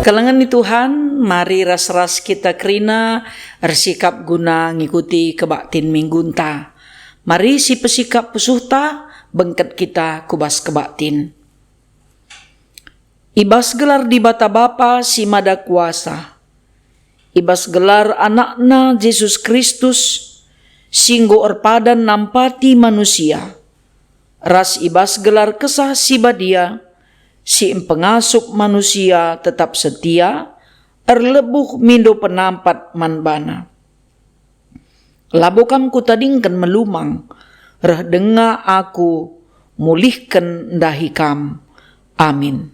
Kalangan ni Tuhan, mari ras-ras kita kerina bersikap guna ngikuti kebaktin minggunta. Mari si pesikap pesuhta bengket kita kubas kebaktin. Ibas gelar di bata bapa si mada kuasa. Ibas gelar anakna Yesus Kristus singgo erpadan nampati manusia. Ras ibas gelar kesah si badia si pengasup manusia tetap setia, erlebuh mindo penampat manbana. Labokam kutadingkan melumang, reh denga aku mulihkan dahikam. Amin.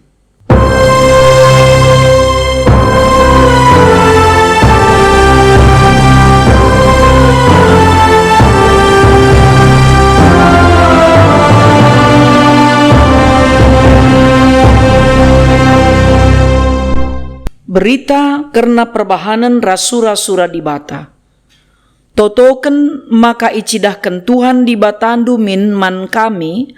Berita karena perbahanan rasura-sura di bata. Totoken maka icidahkan Tuhan di batandu min man kami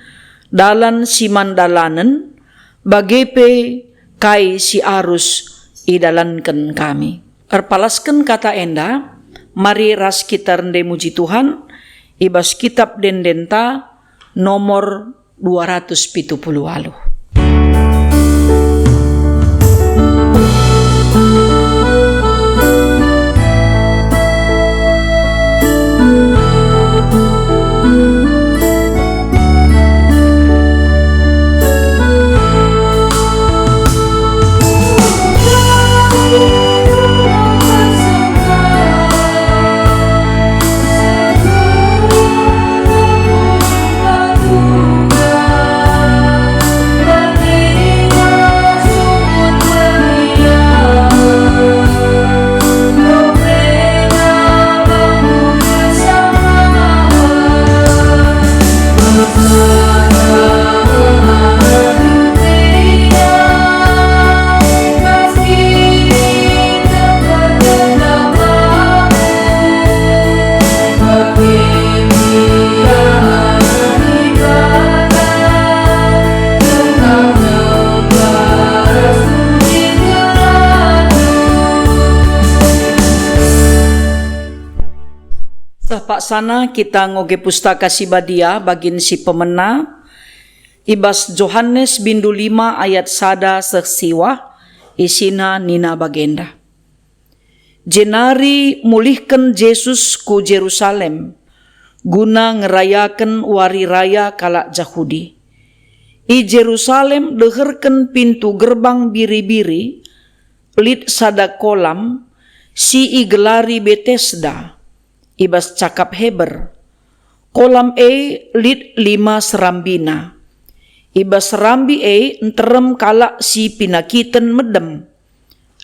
dalan si mandalanen bagepe kai si arus idalanken kami. Erpalasken kata enda, mari ras kita rende muji Tuhan, ibas kitab dendenta nomor 270 aluh. Pak sana kita ngoge pustaka si badia bagin si pemena ibas Johannes bindu 5 ayat sada sesiwa isina nina bagenda. Jenari mulihkan Yesus ku Jerusalem guna ngerayakan wari raya kalak Yahudi. I Jerusalem deherken pintu gerbang biri-biri lit sada kolam si igelari Betesda. Ibas cakap Heber, kolam lit 5 serambina. Ibas serambi enterem kalak si pinakiten medem.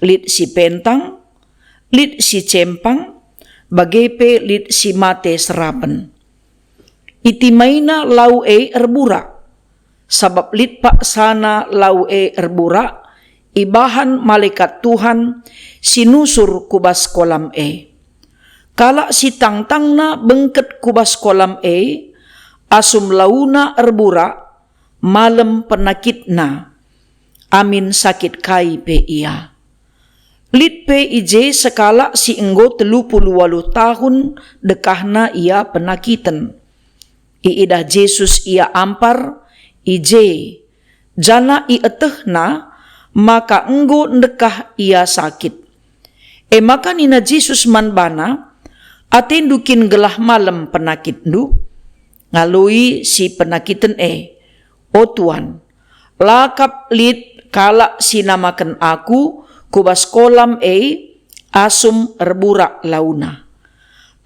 Lit si pentang, lit si cempang, bagepe lit si mate serapen. Itimaina lau erbura, sabab lit pak sana lau erbura, ibahan malaikat Tuhan sinusur kubas kolam Kala si tangtangna bengket kubas kolam asum launa erbura, malam penakitna, amin sakit kai pe ia. Lit pe ije sekala si enggo 38 tahun dekahna ia penakiten. Iidah Yesus ia ampar, ije, jana ietehna, maka enggo ndekah ia sakit. Maka nina Yesus manbana, atendukin gelah malam penakit du, ngalui si penakiten o Tuan, lakap lit kala sinamakan aku kubas kolam asum erburak launa.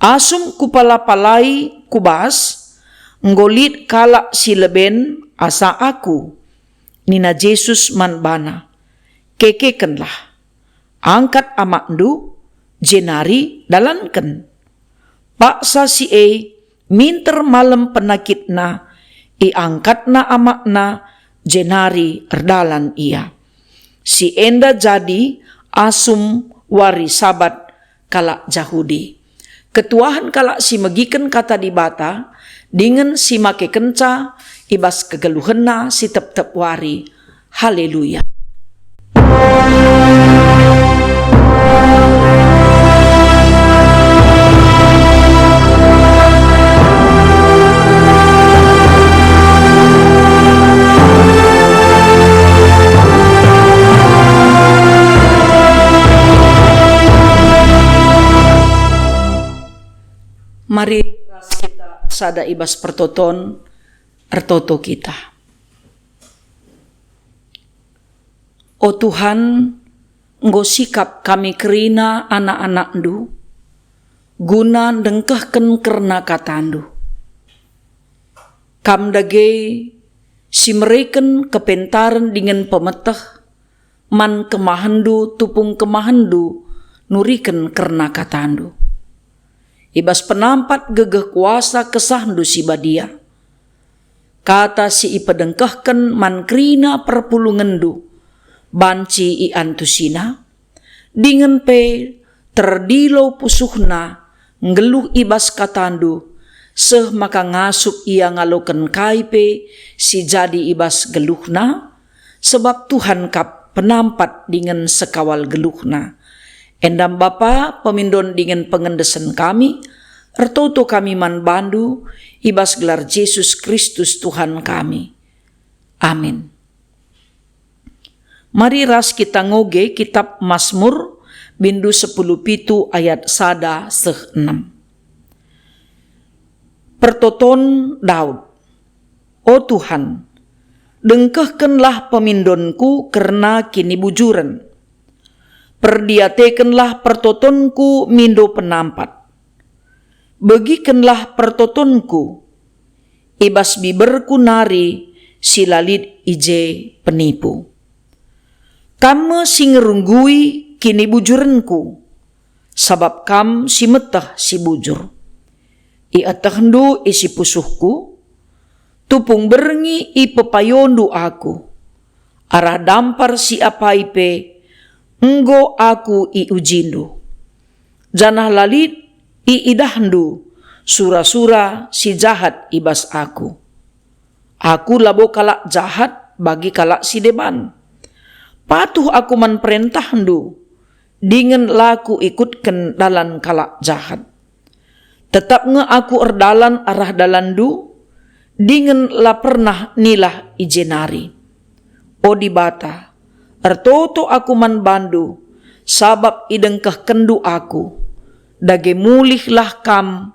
Asum kupala-palai kubas, ngolit kala si leben asa aku, nina Yesus manbana, kekekenlah, angkat amak du, jenari dalanken. Paksa si minter malam penakitna, iangkatna amakna, jenari erdalan ia. Si enda jadi asum wari sabat kalak Yahudi. Ketuahan kalak si megiken kata di bata, dengan si make kenca, ibas kegeluhenna si tep-tep wari. Haleluya. Mari kita sada ibas pertoton ertoto kita. O Tuhan, nggo sikap kami kerina anak-anak ndu, guna dengkahken kerna katandu. Kam dage si mereken kepentaran dengan pemetah, man kemahandu tupung kemahandu nuriken kerna katandu. Ibas penampat gegeh kuasa kesahndu si badia. Kata si ipedengkahken man krina perpulungendu, banci i antusina, dengan pe terdilo pusuhna ngeluh ibas katandu, seh maka ngasup ia ngaloken kaipe si jadi ibas geluhna, sebab Tuhan kap penampat dengan sekawal geluhna. Endam Bapa pemindon dengan pengendesen kami, ertoto kami man bandu, ibas gelar Yesus Kristus Tuhan kami. Amin. Mari ras kita ngoge kitab Mazmur bindu 10 pitu ayat 1-6. Pertoton Daud. O Tuhan, dengkehkenlah pemindonku karena kini bujuren. Perdiatekenlah pertotonku mindo penampat. Begikenlah pertotonku, ibas biberku nari silalit ije penipu. Kamu singerunggui kini bujurenku, sabab kam si metah si bujur. I atahdu isi pusuhku, tupung berengi i pepayondu aku. Arah dampar si apaipe, enggo aku i ujindu. Janah lalit i idahdu, sura-sura si jahat ibas aku. Aku labo kalak jahat bagi kalak si deban. Patuh aku man perintahdu, dengan laku ikutkan dalan kalak jahat. Tetap nge aku erdalan arah dalandu, dengan la pernah nilah ijenari. O dibata, ertoto aku man bandu, sabab idengkah kendu aku. Dage mulihlah kam,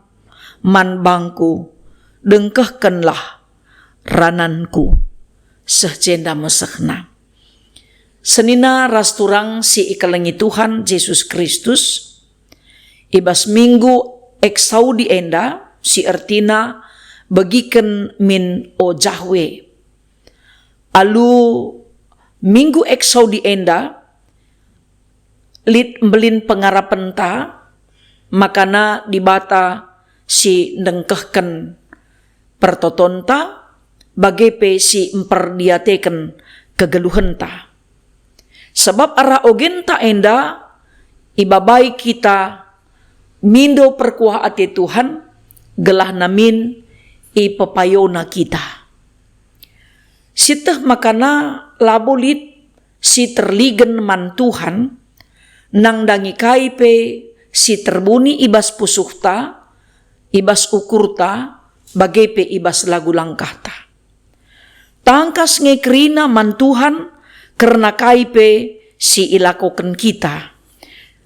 man bangku, dengkahkanlah rananku, sehjenda mesehna. Senina rasturang si ikalengi Tuhan Yesus Kristus, ibas minggu eksaudi enda, si ertina bagiken min o Jahwe. Alu minggu eksaudi enda, lit belin pengarapan ta, makana dibata si dengkahkan pertotonta, bagepe si emperdiateken kegeluhenta. Sebab arah ogenta enda, ibabai kita mindo perkuah ati Tuhan, gelah namin ipapayona kita. Siteh makana labolit si terligen man Tuhan, nang dangi kaipe si terbuni ibas pusuhta, ibas ukurta, bagepe ibas lagu langkahta. Tangkas ngekrina man Tuhan, karena kaipe si ilakoken kita.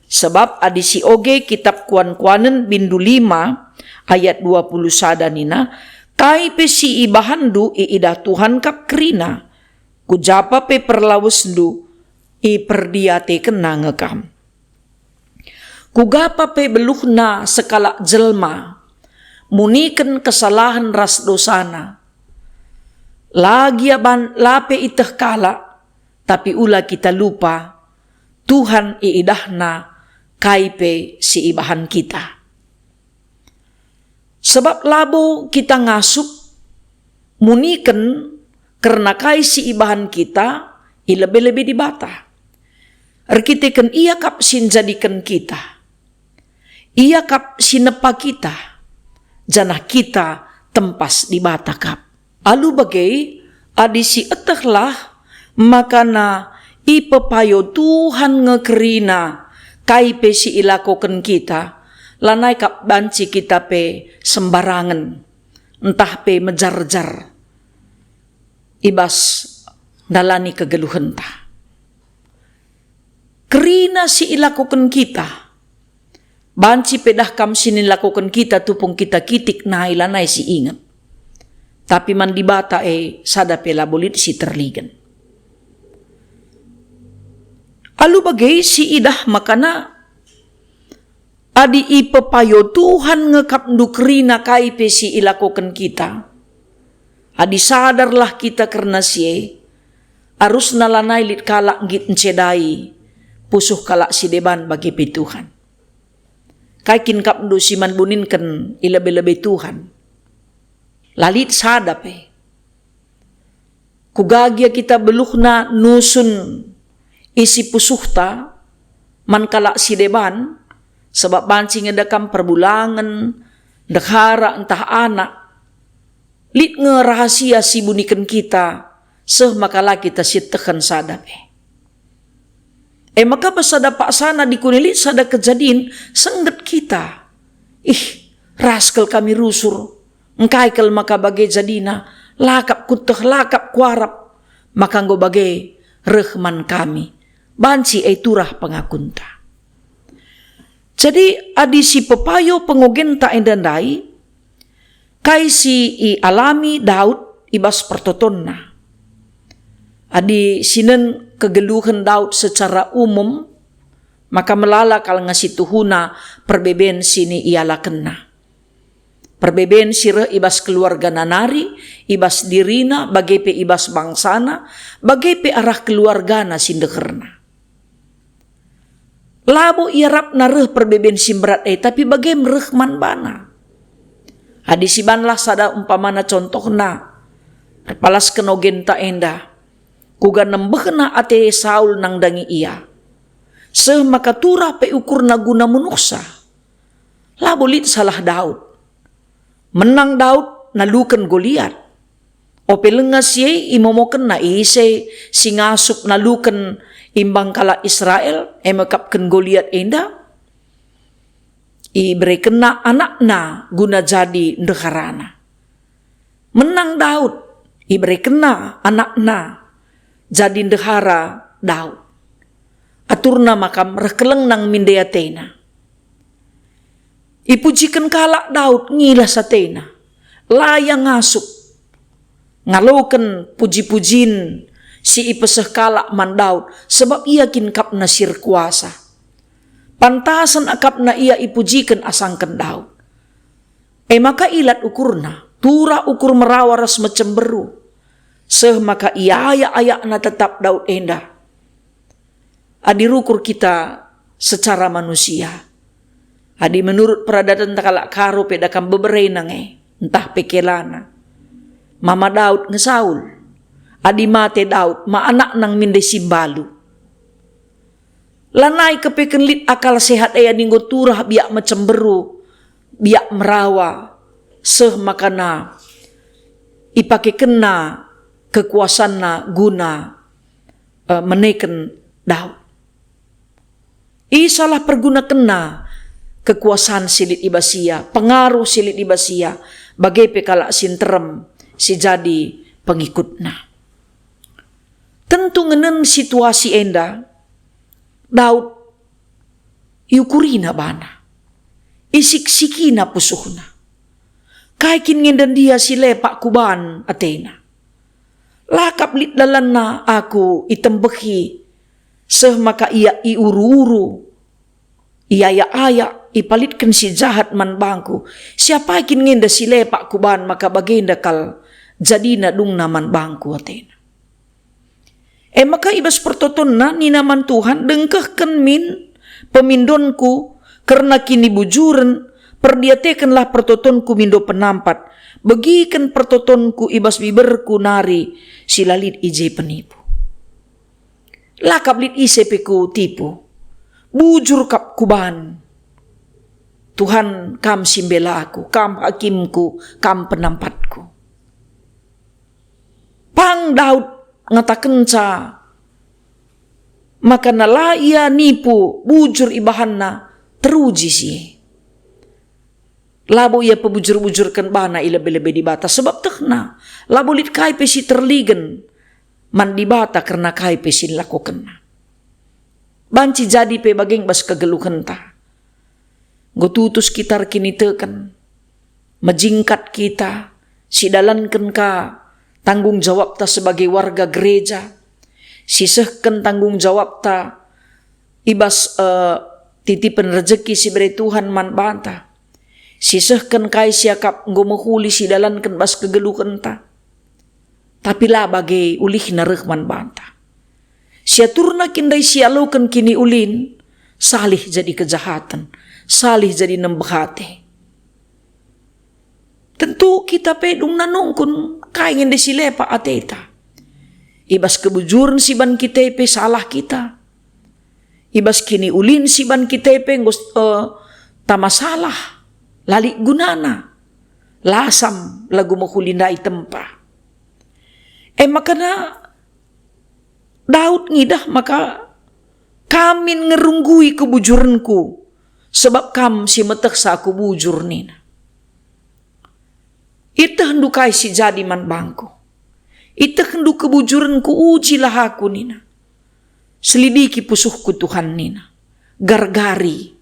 Sebab adi si oge kitab kuan-kuanen bindu 5 ayat 21 nina, kaipe si ibahandu iidah Tuhan kap krina, kujapa pe perlawesdu i perdiate kena ngekam. Kugapa pe beluhna sekala jelma, muniken kesalahan ras dosana. Lagi aban lape iteh kala, tapi ula kita lupa, Tuhan iidahna kaipe si ibahan kita. Sebab labo kita ngasup, muniken karena kai si ibahan kita, ilebe-lebe dibata. Erkiteken ia kap sinjadikan kita. Ia kap sinepa kita, janah kita tempas dibata kap. Alu bagai adisi etehlah, makana ipepayo Tuhan ngekerina kaipe si ilakoken kita, lanai kap banci kita pe sembarangan, entah pe mejar-jar, ibas dalani kegeluhenta. Kerina si ilakoken kita, Banci pedah kam sinin lakukan kita tupung kita kitik na ilanay si ingat. Tapi man di bata sada pela bolit si terligan. Alu bagay si idah makana adi ipapayo Tuhan ngekap dukrina kaipe si ilakukan kita. Adi sadarlah kita karena siye arus nalanay lit kalak git ncedai pusuh kalak si deban bagi Tuhan. Kay kinkap do si manbunin kan ilabe-labe Tuhan. Lalit sadap Kugagya kita beluhna nusun isi pusuhta man kalak si deban sebab bancing edakam perbulangan dekhara entah anak lit ngerahasia si bunikan kita seh makala kita sitekan sadap maka pasada pak sana dikunilit sada kejadian sengget kita. Raskel kami rusur. Engkai kel maka bagai jadina. Lakap kuteh lakap kuarap. Maka nggo bagai rehman kami. Banci turah pengakunta. Jadi adi si pepayo pengogenta endandai. Kai si alami Daud ibas pertotonna. Adi sinen kegeluhan Daud secara umum, maka melala kal ngasih tuhuna perbeben sini ialah kena. Perbeben sirah ibas keluarga nanari, ibas dirina, bagai ibas bangsana, bagai arah keluargana sindekerna. Labo iarap nareh perbeben simberat tapi bagai merehman bana. Hadisibanlah sada umpamana contohna, palas kenogen ta endah. Kuga nembehna ate Saul nang dangi ia. Seh maka turah pe ukur na guna menuksa. Labolit salah Daud. Menang Daud nalukan Goliat. Ope lengas ye imomoken na ise singasup nalukan imbang kala Israel emekapken Goliat enda. Ibre kena anakna guna jadi ndekarana. Menang Daud. Ibre kena anakna jadi ndehara Daud. Aturna makam rekeleng nang mindeatena. Ipujikan kalak Daud ngilah satena. Layang ngasup. Ngaloken puji-pujin si ipeseh kalak man Daud. Sebab ia kinkap nasir kuasa. Pantasan akap na ia ipujikan asangken Daud. Maka ilat ukurna. Tura ukur merawaras macam beru. Seh maka ia ayak na tetap Daud endah. Adirukur kita secara manusia. Adi menurut peradatan takalak karo pedakam beberenang entah pekelana. Mama Daud ngesaul. Adi mate Daud ma anak nang minde simbalu. Lanai kepeken lit akal sehat ninggo turah biak macam beru. Biak merawa. Seh makana ipake kena kekuasana guna meneken Daud. Salah perguna kena kekuasaan silit ibasia, pengaruh silit ibasia, bagai pekala sinterem si jadi pengikutna. Tentu ngenen situasi enda, Daud yukurina bana, isik-sikina pusuhna. Kaikin ngendan dia si lepak kuban Athena. Lakap lit dalanna aku itembehi seh maka ia iuru-uru ia ipalitkan si jahat man bangku siapa ikin ngenda si lepak kuban maka bagenda kal jadina dung naman bangku Athena. Maka ibas pertotonna ni naman Tuhan dengkehken min pemindonku karena kini bujuren perdiatekanlah pertotonku mindo penampat begikan pertotonku ibas biberku nari silalit ije penipu. Lakap lit ise peku tipu. Bujur kap kuban. Tuhan kam simbela aku, kam hakimku, kam penampatku. Pang Daud ngatakenca maka nala ia nipu bujur ibahanna teruji sih. Labo ia pebujur-bujurkan bana ilebe-lebe di bata sebab tekna. Labo lit kai pesi terligen man di bata karena kai pesi lakukan. Banci jadi pe bageng bas kegeluhan ta. Gotutus kita kini teken, majingkat kita, sidalankan ka tanggung jawab ta sebagai warga gereja, sisehkan tanggung jawab ta ibas titipan rezeki si beri Tuhan man banta, sisehkan kai siakap ngomahuli sidalankan bas kegelukan ta, tapi lah bagai ulih na rehman banta. Siaturna kindai sialukan kini ulin, salih jadi kejahatan, salih jadi nembehate. Tentu kita pedung nanungkun kaingin desilepa ateta. Ibas kebujuran si ban kita pe salah kita. Ibas kini ulin si ban kita pe ta masalah, lali gunana, lasam lagu mahulindai tempa. Makana Daud ngidah maka kamin ngerunggui kebujuranku sebab kam si metek sa aku bujur nina. Ita hendukai si jadi man bangku. Ita hendu kebujuranku ujilah aku nina. Selidiki pusuhku Tuhan nina. Gargari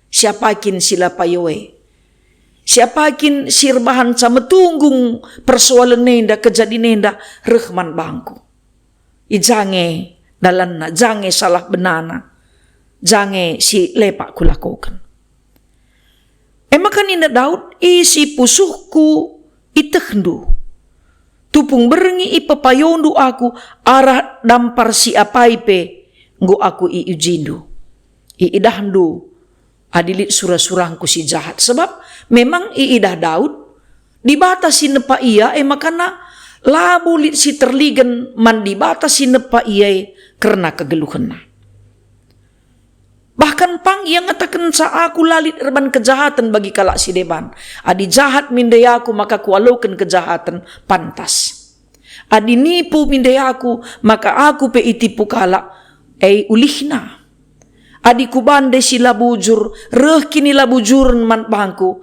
siapakin sila payoe. Siapakin sirbahan sama tunggung persoalan nenda kejadi nenda rehman bangku. Ijange dalanna, jange salah benana, jange si lepak kulakokan. Maka nina Daud isi pusuhku itekhndu. Tupung berengi ipapayondu aku arah dampar si apaipe nggo aku iujindu. Iidahdu adilit surah-surahku si jahat. Sebab memang iidah Daud dibatasi nepa ia makana labulit si terligan man dibatasi nepa ia karena kegeluhanna. Bahkan pang yang ngatakan sa aku lalit erban kejahatan bagi kalak si deban. Adi jahat mindayaku maka kualokan kejahatan pantas. Adi nipu mindayaku maka aku pe itipu kalak ulihna. Adi kubande si labujur reh kini labujurun man bangku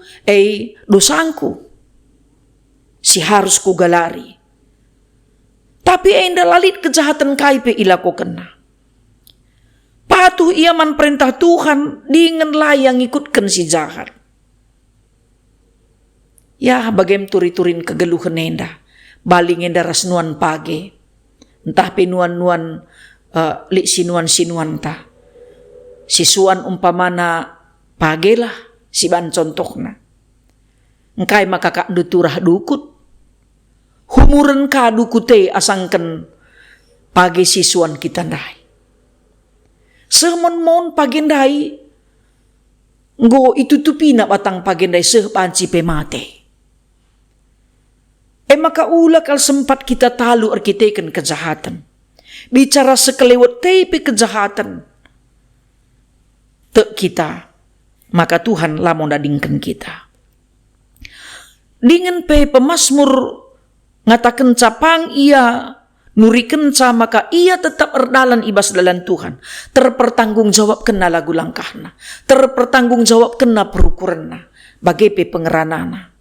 dosangku. Si harus ku galari. Tapi enda lalit kejahatan kaipe ilaku kena. Patuh ia man perintah Tuhan dengan layang ikutkan si jahat. Ya bagaim turi-turin kegeluhan enda. Baling enda rasnuan pagi. Entah pinuan-nuan lik sinuan-sinuan ta. Sisuan umpamana pagi lah si ban contohna. Engkai maka kak duturah dukut. Humuran ka dukute asangken pagi sisuan kita ndai. Semon-mon pagendai nggo itutupi na batang pagendai seh panci pemate. Maka ula kal sempat kita talu arkiteken kejahatan. Bicara sekelewat tepe kejahatan. Tek kita. Maka Tuhan lamon dadingkan kita. Dengan pe pemasmur ngatakan capang ia nuriken ca maka ia tetap erdalan ibas dalan Tuhan. Terpertanggung jawab kena lagu langkahna. Terpertanggung jawab kena perukuranna. Bagai pe pengeranana.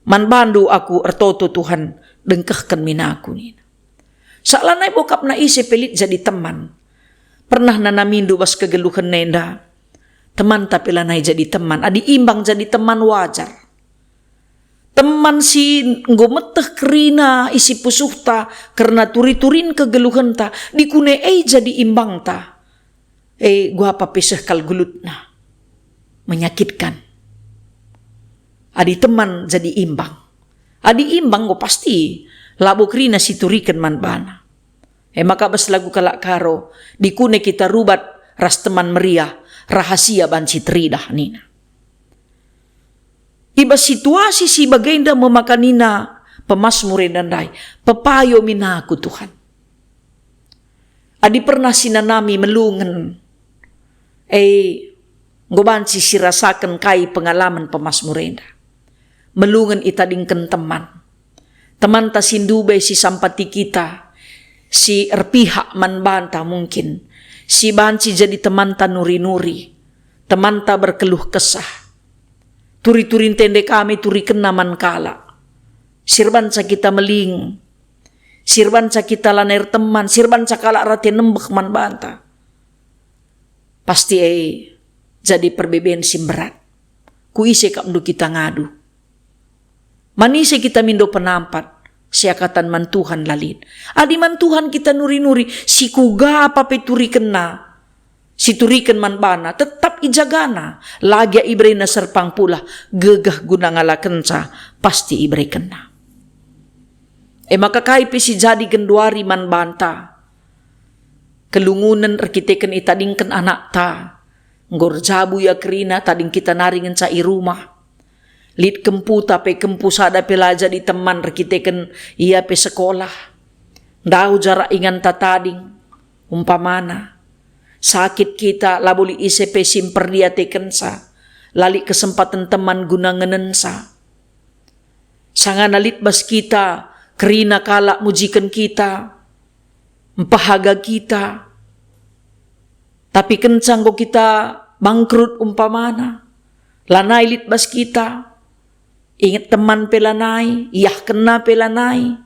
Man bandu aku ertoto Tuhan dengkehkan minaku ni. Salanay bokap na isi pelit jadi teman. Pernah nanamindu bas kegeluhan nenda. Teman tapi lanay jadi teman. Adi imbang jadi teman wajar. Teman si ngometeh kerina isi pusuhta karena turi-turin kegeluhan ta dikune jadi imbang ta. Gua apa peseh kal gulutna. Menyakitkan. Adi teman jadi imbang. Adi imbang go pasti labu kerina si turikan man bana. Maka bas lagu kalak karo dikune kita rubat ras teman meriah rahasia banci teridah nina. Iba situasi si bagenda memakanina pemasmurin dandai. Pepayo minaku Tuhan. Adi pernah sinanami melungen. Ngobanci si rasakan kai pengalaman pemasmurinda. Melungen itadingken teman. Teman ta sindube si sampati kita. Si erpihak man banta mungkin. Si banci jadi teman ta nuri-nuri. Teman ta berkeluh kesah. Turi-turin tende kami turi kena man kala. Sirban sa kita meling. Sirban sa kita laner teman. Sirban sa kala rati nembek man banta. Pasti jadi perbedaan si berat. ku ise kamdu kita ngadu. Manise kita mindo penampat, siakatan man Tuhan lalin. Adi man Tuhan kita nuri-nuri, si kuga apa peturi kena, si turiken man bana, tetap ijagana. Lagi ibre na serpang pula, gegah guna ngala kenca, pasti ibre kena. Maka kaipi si jadi genduari man banta, kelungunan arkiteken itadingken anak ta, ngor jabu ya kerina tading kita naringen ca rumah. Lit kempu tapi kempu sada pelaja di teman rekiteken ia pe sekolah. Dau jarak ingan tatading umpamana. Sakit kita labuli ise pe simper dia teken sa. Lali kesempatan teman guna ngenensa. Sangana lit bas kita kerina kala mujikan kita. Empahaga kita. Tapi kencang kok kita bangkrut umpamana. Lanai lit bas kita. Ingat teman pelanai, yah kena pelanai.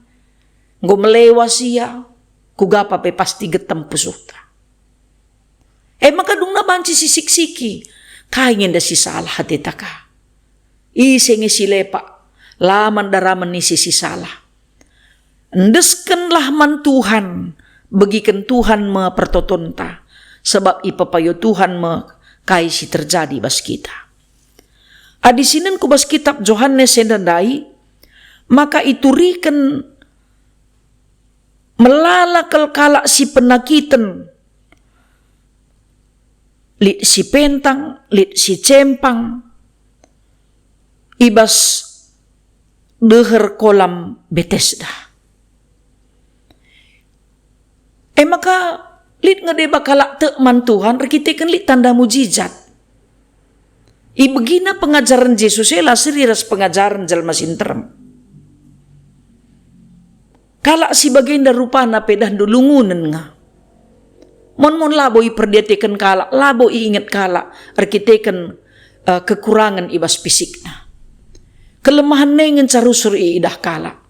Ngo melewas iya, kugapa pe pasti getem pusuta. Maka dung na banci si siksiki, kaingin da si salah hati taka. Isengi si lepa, laman daraman ni si salah. Endeskenlah man Tuhan, bagikan Tuhan me pertotonta, sebab ipapayo Tuhan me kai si terjadi bas kita. Adisinan kubas kitab Yohanes sendandai, maka iturikan melalakal kala si penakitan, lit si pentang, lit si cempang, ibas deher kolam Bethesda. Maka lit ngedeba kala te man Tuhan, rekitekan lit tanda mujizat. Begina pengajaran Yesus lah serius pengajaran jalma sinterem. Kala si baginda rupana pedah dulungunan nga. Mon labo perdiatikan kala, labo ingat kala, arkiteken kekurangan ibas fisikna. Kelemahan nengen carusur idah kala.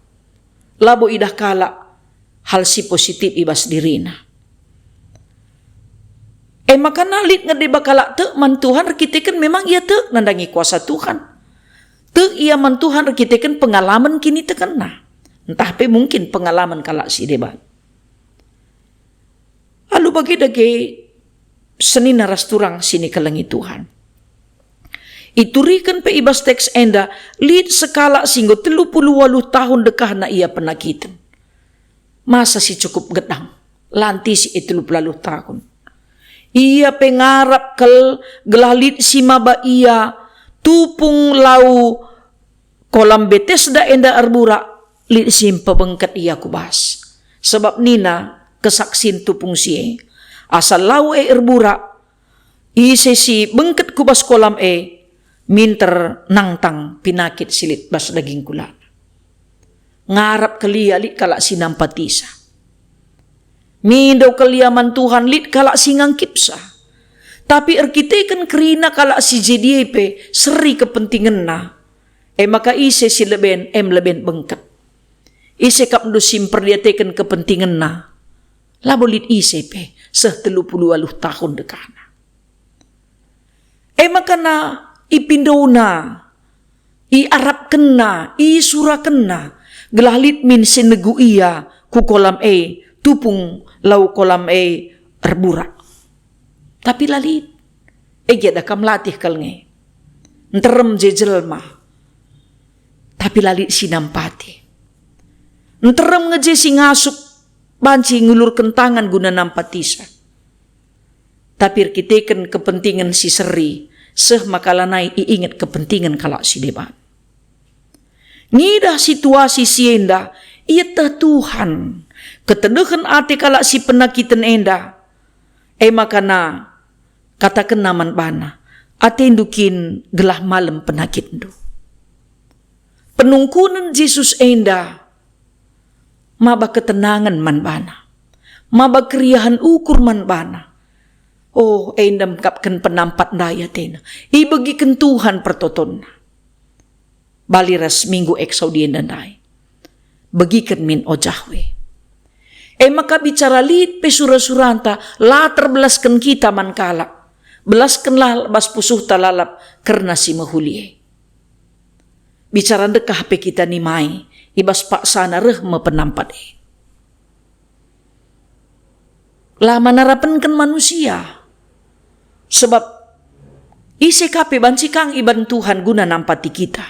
Labo idah kala hal si positif ibas dirina. Maka nalit ngedeba kala te man Tuhan rekitekan memang ia te nandangi kuasa Tuhan. Te ia man Tuhan rekitekan pengalaman kini tekena. Entah pe mungkin pengalaman kala si debat. Lalu bagi dage seni naras turang sini kelengi Tuhan. Iturikan pe ibas teks enda lid sekala singgo 38 tahun dekah na ia penakitan. Masa si cukup gedang. Lanti si 30 tahun. Ia pengarap kel gelalit si maba ia tupung lau kolam Bethesda enda arbura lit simpa bengkat ia kubas. Sebab nina kesaksin tupung si asal lau arbura ise si bengkat kubas kolam minter nangtang pinakit silit bas daging kulan. Ngarap kelia lit kala sinampatisa. Mindo kaliaman Tuhan lit kala singang kipsa. Tapi arkiteken kerina kala si JDP seri kepentingan na. Maka ise si leben bengket. Ise kapndo simper dia teken kepentingan na. Labo lit ise pe 38 tahun dekana. Maka na ipindo na. Iarap kena. Isura kena. Gelalit min senegu iya kukolam tupung lau kolam arbura. Tapi lalit. Eda kam latih kalnge. Nterem jejelma. Tapi lalit sinampati. Nterem ngeje si ngasuk. Banci ngulur kentangan guna nampatisa. Tapi arkiteken kepentingan si seri. Seh makalanai iingat kepentingan kalak si debat. Ngidah situasi sienda. Ia teh Tuhan. Keteduhan ate kala si penakitan enda. Makana katakan naman bana. Ate indukin gelah malam penakit do. Penungkunan Yesus enda. Maba ketenangan man bana. Maba keriahan ukur man bana. Oh enda mengkapkan penampat daya tena. Ibagikan Tuhan pertoton. Baliras minggu eksaudien dan dai. Bagikan min ojahwe. Maka bicara lit pe surah-suranta la terbelaskan kita man kala. Belaskanlah bas pusuh talalap karena si mahulie. Bicara dekah pe kita ni mai, ibas pak sana reh me penampat lama narapenkan manusia. Sebab isi kape banci kang iban Tuhan guna nampati kita.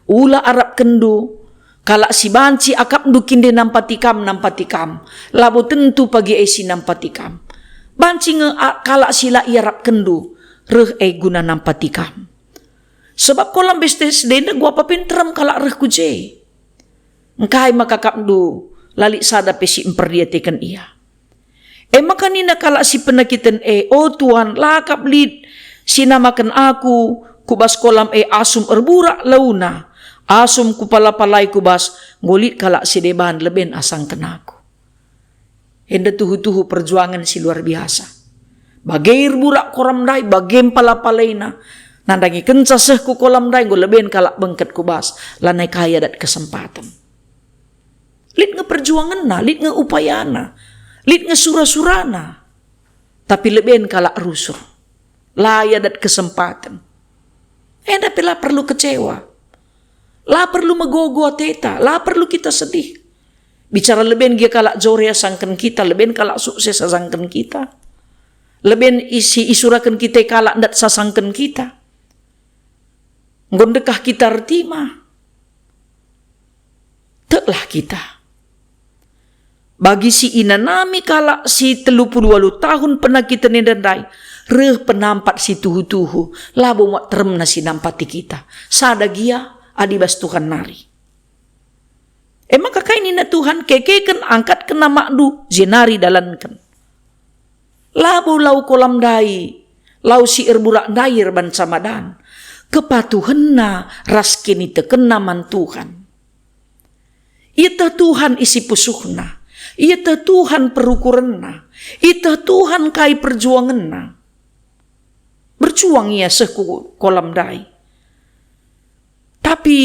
Ula Arab kendu, kalak si banci akap dukin de nampati kam. Labo tentu pagi esi nampati kam. Banci nge kalak sila Arab kendu, reh guna nampati kam. Sebab kolam bestes denda gua papin teram kalak reh kuje. Engkai maka kapdu lalik sada pesi emperdiatekan ia. Maka nina kalak si penakitan oh Tuhan lakap lid sinamakan aku kubas kolam asum erburak launa. Asum kupala-palai kubas ngolit kalak si deban leben asang kenaku. Henda tuhu-tuhu perjuangan si luar biasa. Bagair burak koram dai bagem pala-palaina. Nandangi kencaseh ku kolam dai go leben kalak bengket kubas lanai kaya dat kesempatan. Lit nge perjuangan na, lit nge upayana, lit nge surah-surana. Tapi leben kalak rusur. Laya dat kesempatan. Henda pela perlu kecewa. Lah perlu megogo teta, lah perlu kita sedih. Bicara leben dia kalak jorea sangken kita, leben kalak sukses sangken kita. Leben isi isurakan kita kalak ndat sasangken kita. Ngondekah kita retima. Teklah kita. Bagi si inanami kalak si 38 tahun pernah kita nendandai. Reh penampat si tuhu-tuhu. Labo mak terem si nampati kita. Sadagia adibas Tuhan nari. Maka kaini na Tuhan kekeken angkat kena makdu jenari dalankan. Labu lau kolam dai, lau si erburak dair ban samadan. Kepatuhenna raskini tekena man Tuhan. Ita Tuhan isi pusuhna. Ita Tuhan perukurenna. Ita Tuhan kai perjuanganna. Berjuang ia seku kolam dai. Tapi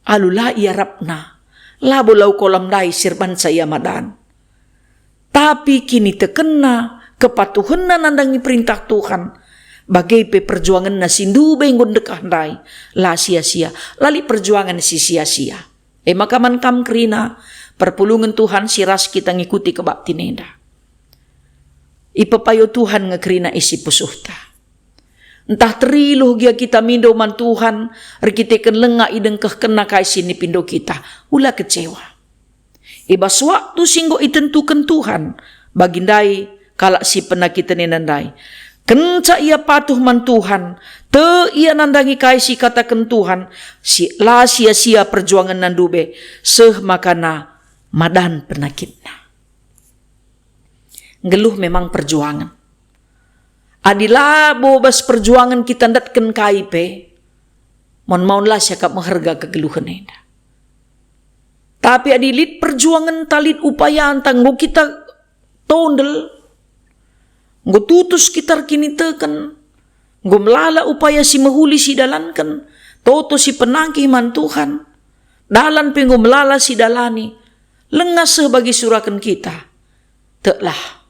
alula ia rapna. Labo lau kolam dai sirban saya madan. Tapi kini tekena kepatuhanna nandangi perintah Tuhan. Bagai pe perjuangan na sindu bengon dekah dai. La sia-sia. Lali perjuangan si sia-sia. Maka man kam kerina. Perpulungan Tuhan siras kita ngikuti kebak tinenda. Ipapayo Tuhan ngekerina isi pusuhta. Entah teriluh gia kita mindo man Tuhan, rikitekan lengah idengkeh kena kai sini pindo kita, ula kecewa. Ibas waktu singgo itentukan Tuhan, bagindai kalak si penakitan nandai. Kenca ia patuh man Tuhan, te ia nandangi kai si katakan Tuhan, si la sia-sia perjuangan nandube, seh makana madan penakitna. Ngeluh memang perjuangan. Adilah bobas perjuangan kita ndatken kaipe. Mon-monlah siakap mengharga kegeluhan enda. Tapi adilit perjuangan talit upaya antang ngo kita tondel. Ngo tutus kita kini teken. Ngo melala upaya si mahuli si dalankan. Toto si penangkih man Tuhan. Dalan pe ngo melala si dalani. Lengas sebagi surakan kita. Teklah.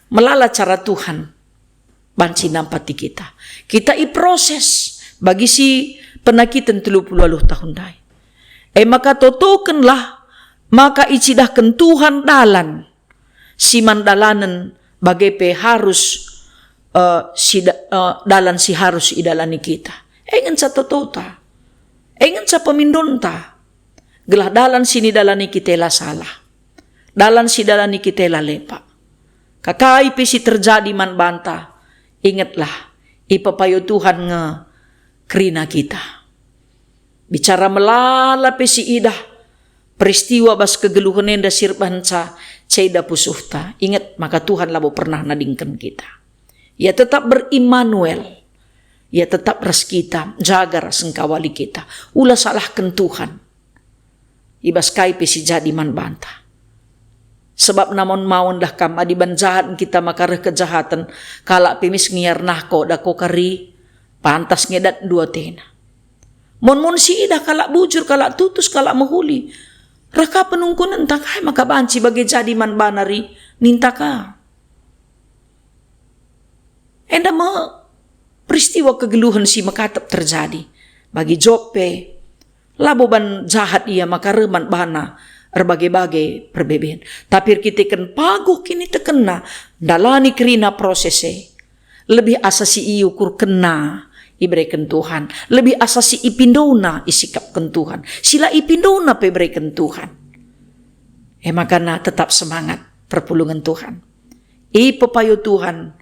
Melala cara Tuhan. Banci nampati kita. Kita proses bagi si penakitan 30 tahun dai. Maka totokenlah, maka icidahkan Tuhan dalan. Si mandalanan bagai pe harus dalan si harus idalani kita. Engen sa totota. Engen sa pemindonta. Gelah dalan sini dalani kita lah salah. Dalan si dalani kita lah lepak. Kakai pe si terjadi man banta. Ingatlah, ipapayo Tuhan nge kerina kita. Bicara melala pesi idah, peristiwa bas kegeluhan enda sirbanca, ceda pusuhta. Ingat, maka Tuhan labo pernah nadingkan kita. Ya tetap berimanuel, ya tetap ras kita, jaga ras engkawali kita. Ulah salahkan Tuhan. Ibas kai pesi jadi man bantah. Sebab namun maun dah kam adiban jahat kita makareh kejahatan kalak pimis ngiar nahko dako kari pantas ngedat dua tena. Mon si idah kalak bujur kalak tutus kalak mahuli. Raka penungkunan takai maka banci bagi jadi man banari nintaka. Enda peristiwa kegeluhan si makatap terjadi. Bagi Joppe, laboban jahat ia maka reman bana berbagai-bagai perbedaan. Tapi kita kan paguh kini tekena dalani kerina prosesnya. Lebih asasi iukur kena iberikan Tuhan. Lebih asasi ipindona isikapkan Tuhan. Sila ipindona peberikan Tuhan. Makanya tetap semangat perpulungan Tuhan. Pepayo Tuhan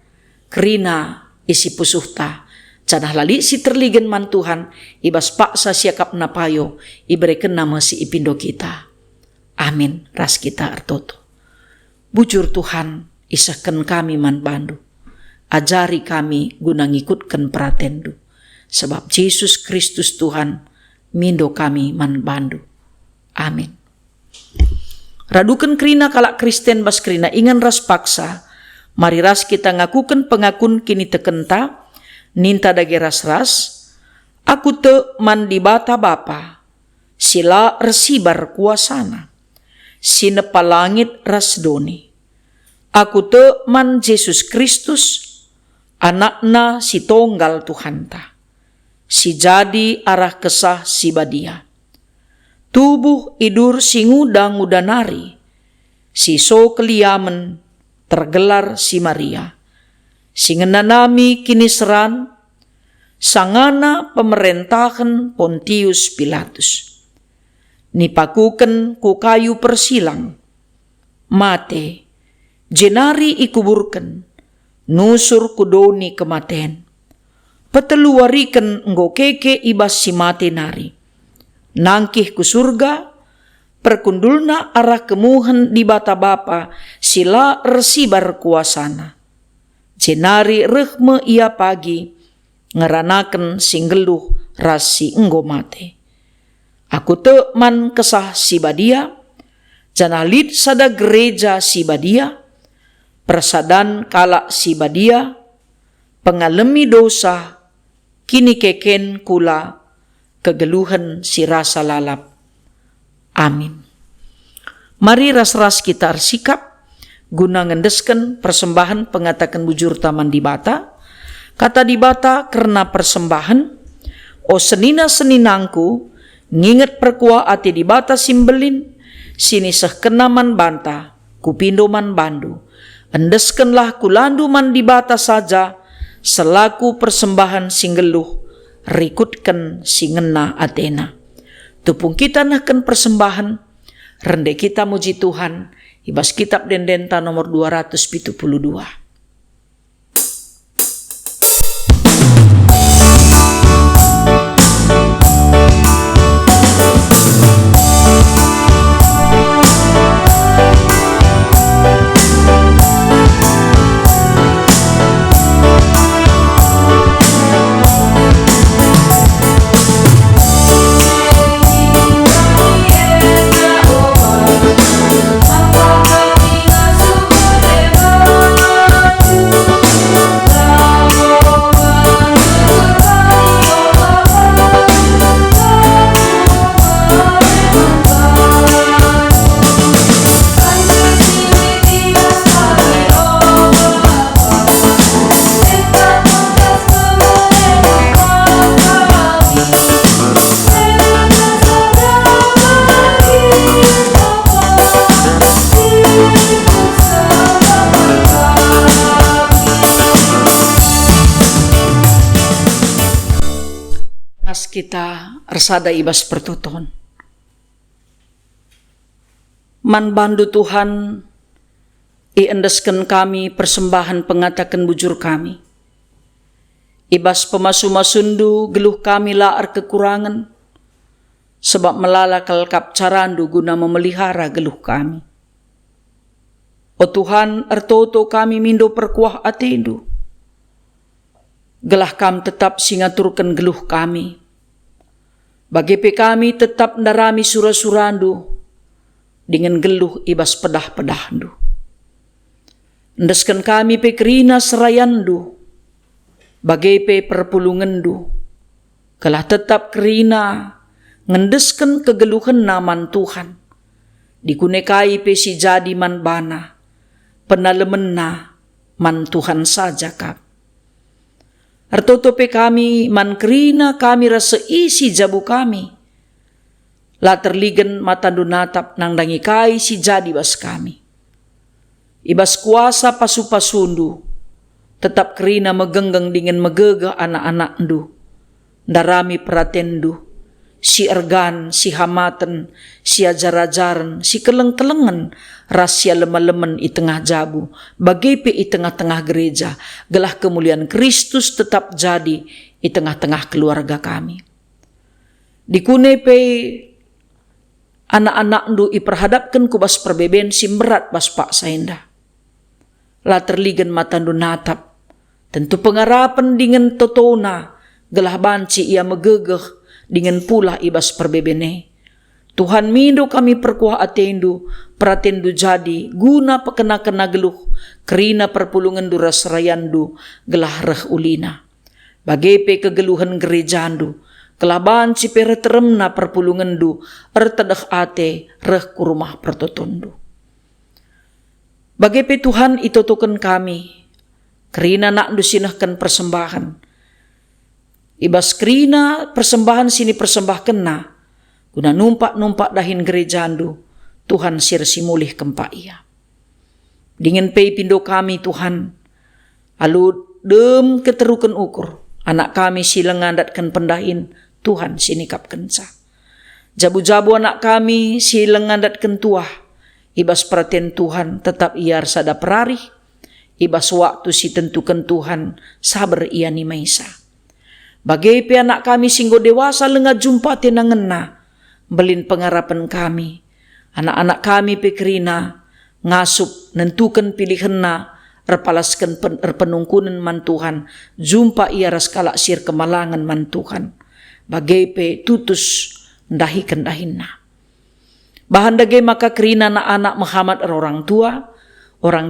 kerina isi pusuhta. Canah lali si terligen man Tuhan, ibas paksa siakap na payo, iberikan nama si ipindo kita. Amin, ras kita artoto. Bujur Tuhan, isahkan kami man bandu. Ajari kami guna ngikutkan pratendu. Sebab Yesus Kristus Tuhan, mindo kami man bandu. Amin. Radukan kerina kalak Kristen bas kerina ingan ras paksa, mari ras kita ngakukan pengakun kini tekenta, ninta dagi ras-ras, aku te man di bata bapa, sila resibar kuasana, sinepa langit ras doni. Aku te man Yesus Kristus, anakna si tonggal Tuhanta, si jadi arah kesah si badia. Tubuh idur si nguda nari, si so keliamen tergelar si Maria. Singenanami kini seran, sangana pemerintahan Pontius Pilatus. Nipakuken ku kayu persilang, mate, jenari ikuburken, nusur kudoni kematen. Peteluariken nggo keke ibas si mate nari. Nangkih ku surga, perkundulna arah kemuhen di bata bapa, sila resibar kuasana. Jenari rehme ia pagi, ngeranaken singgeluh rasi enggo mate. Aku te man kesah si badia, janalit sada gereja si badia, persadan kalak si badia, pengalami dosa, kini keken kula, kegeluhan si rasa lalap. Amin. Mari ras-ras kita arsikap, guna ngendesken persembahan pengatakan bujur taman di bata. Kata di bata karena persembahan, o senina-seninangku, nginget perkua ati di bata simbelin, sini seh kenaman banta, kupindo man bandu. Endeskenlah kulandu man di bata saja, selaku persembahan singgeluh, rikutkan singena Athena. Tupung kita nahkan persembahan, rende kita muji Tuhan, ibas kitab Dendenta nomor 272. Kita resada ibas pertuton. Man bandu Tuhan, iendesken kami persembahan pengatakan bujur kami. Ibas pemasu-masundu geluh kami laar kekurangan, sebab melala kelkap carandu guna memelihara geluh kami. O Tuhan, ertoto kami mindo perkuah atendu. Gelah kam tetap singaturkan geluh kami. Bagi kami tetap narami sura-surandu dengan geluh ibas pedah-pedahdu. Endeskan kami kerina serayandu, bagi perpulungandu, kalah tetap kerina ngendeskan kegeluhan naman Tuhan, dikunekai si jadi man bana, penalemenna man Tuhan saja kap. Artotope kami man kerina kami rasa isi jabu kami. La terligen matandu natap nang dangikai si jadi bas kami. Ibas kuasa pasu-pasundu, tetap kerina megenggeng dengan megegah anak-anak ndu. Darami pratendu, si ergan, si hamaten, si ajar-ajaran, si keleng-kelengen, rahasia lemah-lemen i tengah jabu, bagepe i tengah-tengah gereja, gelah kemuliaan Kristus tetap jadi i tengah-tengah keluarga kami. Dikunepe anak-anak ndu iperhadapkan kubas perbeben simberat bas pak saenda. La terligen matandu natap, tentu pengarapan dengan totona, gelah banci ia megegeh dengan pula ibas perbebene. Tuhan mindo kami perkuah atendu, pratendu jadi, guna pekena-kena geluh, kerina perpulungan dura serayandu, gelah reh ulina. Bagepe kegeluhan gerejandu, gelah banci pereteremna perpulungan du, ertedeh ate, reh kurumah pertotondu. Bagepe Tuhan itotoken kami, kerina nak dusinahkan persembahan. Ibas kerina persembahan sini persembahkan na, guna numpak-numpak dahin gerejandu, Tuhan sirsi mulih kempa ia. Dingin pei pindo kami Tuhan, alu dem keterukan ukur, anak kami silang ngadatkan pendahin, Tuhan sinikap kenca. Jabu-jabu anak kami silang ngadatkan tuah, ibas perhatian Tuhan tetap iar sada perarih, ibas waktu si tentukan Tuhan sabar ia ni maisa. Bagepe anak kami singgo dewasa lenga jumpa tenangena, belin pengarapan kami. Anak-anak kami pekerina, ngasup nentukan pilihanna, erpalaskan penungkunan man Tuhan, jumpa ia raskalak sir kemalangan man Tuhan. Bagepe tutus ndahikan dahinna. Bahan dage maka kerina anak Muhammad orang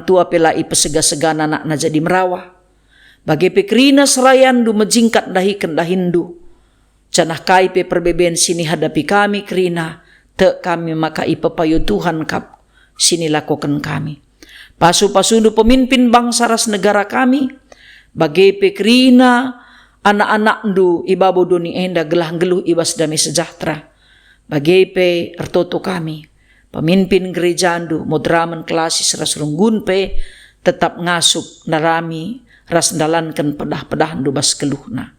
tua pelai pesega-segana anak na jadi merawah. Bagi pekerina serayandu mejingkat dahikan dahindu. Canah kaipe perbeben sini hadapi kami kerina, te kami maka ipapayo Tuhan kap, sini lakukan kami. Pasu-pasundu pemimpin bangsa ras negara kami, bagi pekerina anak-anak ndu ibabo doni enda gelah geluh ibas damai sejahtera. Bagepe ertoto kami, pemimpin gereja ndu modraman klasis ras runggun pe, tetap ngasup narami ras dalankan pedah-pedah ndu bas geluhna.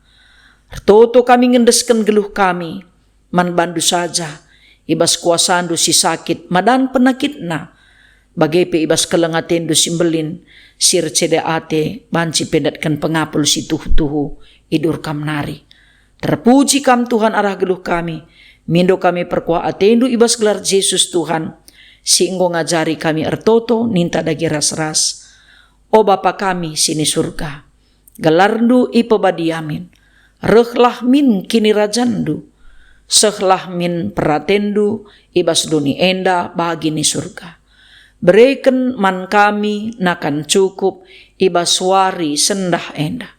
Ertoto kami ngendeskan geluh kami, man bandu saja, ibas kuasa ndu si sakit, madan penakitna, bagepe ibas kelengaten ndu simbelin, sir cede ate, banci pendatkan pengapul si tuhu-tuhu, idur kam nari. Terpuji kam Tuhan arah geluh kami, mindo kami perkuah atendu ibas gelar Yesus Tuhan, singgo ngajari kami ertoto ninta dagi ras-ras. O Bapa kami sini surga, gelarndu ipebadiamin, rehlah min kini rajandu, sehlah min peratendu ibas doni enda bagi ni surga. Berikan man kami nakan cukup ibas wari sendah enda,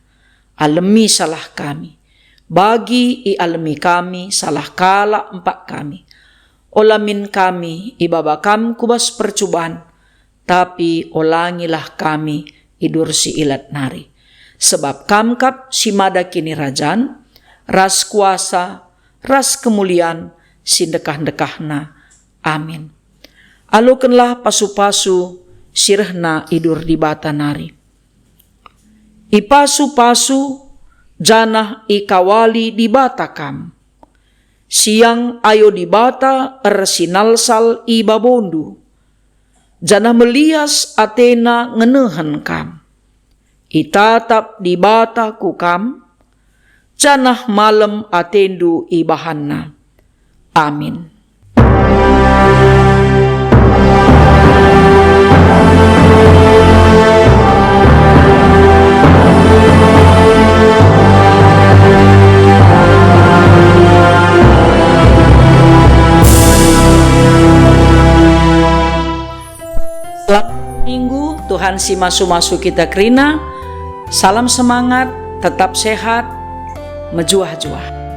alemi salah kami, bagi i alemi kami salah kala empat kami. Olamin kami ibabakam kubas percobaan, tapi olangilah kami idur si ilat nari. Sebab kamkap si mada kini rajan, ras kuasa, ras kemuliaan, sindekah-dekahna. Amin. Alukanlah pasu-pasu sirhna idur di bata nari. Ipasu-pasu janah ikawali di bata kam. Siang ayo di bata ersinalsal ibabondu. Janah melias Athena ngenehan kam. Itatap di bata ku kam. Janah malam atendu ibahanna. Amin. Minggu Tuhan si masu-masu kita kerina. Salam semangat, tetap sehat, mejuah-juah.